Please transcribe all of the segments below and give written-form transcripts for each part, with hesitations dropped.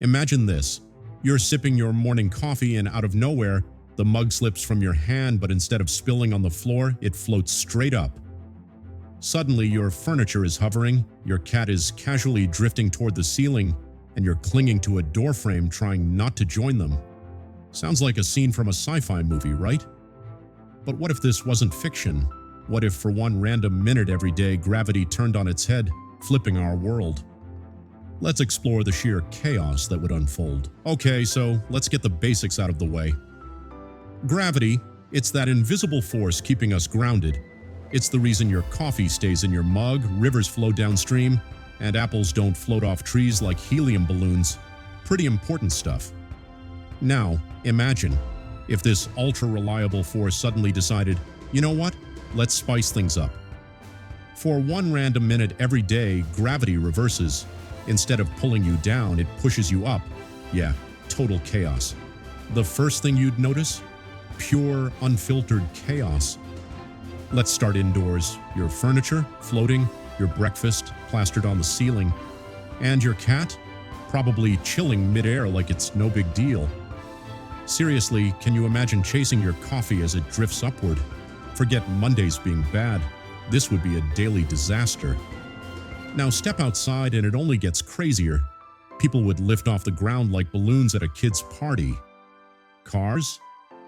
Imagine this. You're sipping your morning coffee and out of nowhere, the mug slips from your hand, but instead of spilling on the floor, it floats straight up. Suddenly, your furniture is hovering, your cat is casually drifting toward the ceiling, and you're clinging to a door frame trying not to join them. Sounds like a scene from a sci-fi movie, right? But what if this wasn't fiction? What if for one random minute every day gravity turned on its head, flipping our world? Let's explore the sheer chaos that would unfold. Okay, so let's get the basics out of the way. Gravity, it's that invisible force keeping us grounded. It's the reason your coffee stays in your mug, rivers flow downstream, and apples don't float off trees like helium balloons. Pretty important stuff. Now, imagine if this ultra-reliable force suddenly decided, you know what? Let's spice things up. For one random minute every day, gravity reverses. Instead of pulling you down, it pushes you up. Yeah, total chaos. The first thing you'd notice? Pure, unfiltered chaos. Let's start indoors. Your furniture floating, your breakfast plastered on the ceiling, and your cat probably chilling midair like it's no big deal. Seriously, can you imagine chasing your coffee as it drifts upward? Forget Mondays being bad. This would be a daily disaster. Now step outside and it only gets crazier. People would lift off the ground like balloons at a kid's party. Cars?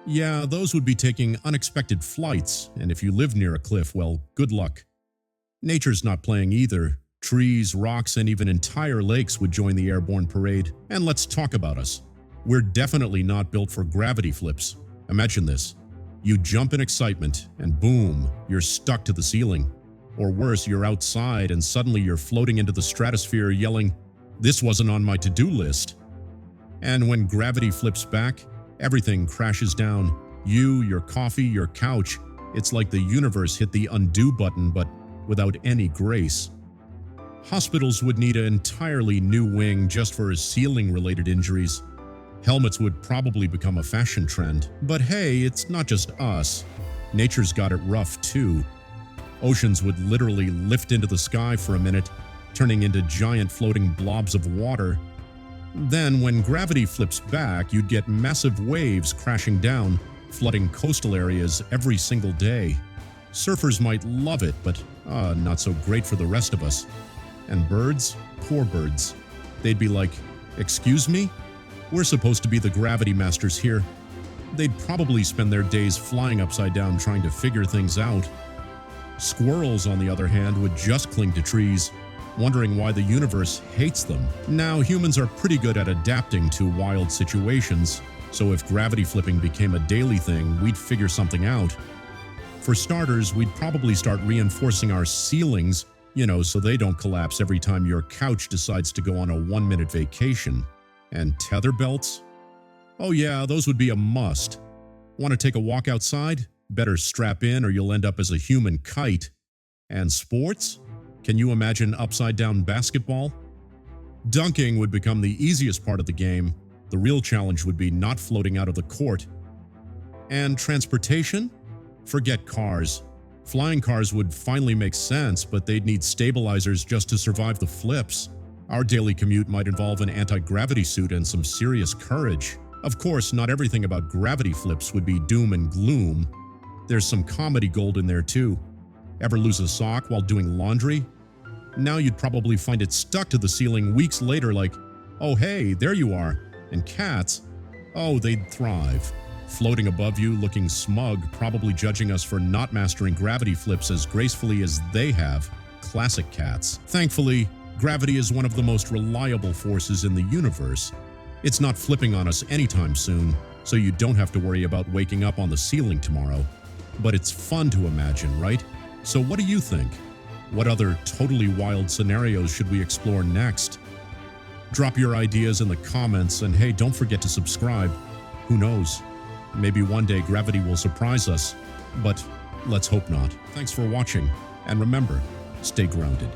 Yeah, those would be taking unexpected flights, and if you live near a cliff, well, good luck. Nature's not playing either. Trees, rocks, and even entire lakes would join the airborne parade. And let's talk about us. We're definitely not built for gravity flips. Imagine this. You jump in excitement, and boom, you're stuck to the ceiling. Or worse, you're outside and suddenly you're floating into the stratosphere yelling, "This wasn't on my to-do list." And when gravity flips back, everything crashes down. You, your coffee, your couch. It's like the universe hit the undo button, but without any grace. Hospitals would need an entirely new wing just for ceiling-related injuries. Helmets would probably become a fashion trend. But hey, it's not just us. Nature's got it rough too. Oceans would literally lift into the sky for a minute, turning into giant floating blobs of water. Then, when gravity flips back, you'd get massive waves crashing down, flooding coastal areas every single day. Surfers might love it, but not so great for the rest of us. And birds? Poor birds. They'd be like, "Excuse me? We're supposed to be the gravity masters here." They'd probably spend their days flying upside down trying to figure things out. Squirrels, on the other hand, would just cling to trees, wondering why the universe hates them. Now, humans are pretty good at adapting to wild situations, so if gravity flipping became a daily thing, we'd figure something out. For starters, we'd probably start reinforcing our ceilings, so they don't collapse every time your couch decides to go on a 1-minute vacation. And tether belts? Oh yeah, those would be a must. Want to take a walk outside? Better strap in or you'll end up as a human kite. And sports? Can you imagine upside-down basketball? Dunking would become the easiest part of the game. The real challenge would be not floating out of the court. And transportation? Forget cars. Flying cars would finally make sense, but they'd need stabilizers just to survive the flips. Our daily commute might involve an anti-gravity suit and some serious courage. Of course, not everything about gravity flips would be doom and gloom. There's some comedy gold in there too. Ever lose a sock while doing laundry? Now you'd probably find it stuck to the ceiling weeks later like, "Oh hey, there you are." And cats? Oh, they'd thrive. Floating above you, looking smug, probably judging us for not mastering gravity flips as gracefully as they have. Classic cats. Thankfully, gravity is one of the most reliable forces in the universe. It's not flipping on us anytime soon, so you don't have to worry about waking up on the ceiling tomorrow. But it's fun to imagine, right? So what do you think? What other totally wild scenarios should we explore next? Drop your ideas in the comments, and hey, don't forget to subscribe. Who knows? Maybe one day gravity will surprise us, but let's hope not. Thanks for watching, and remember, stay grounded.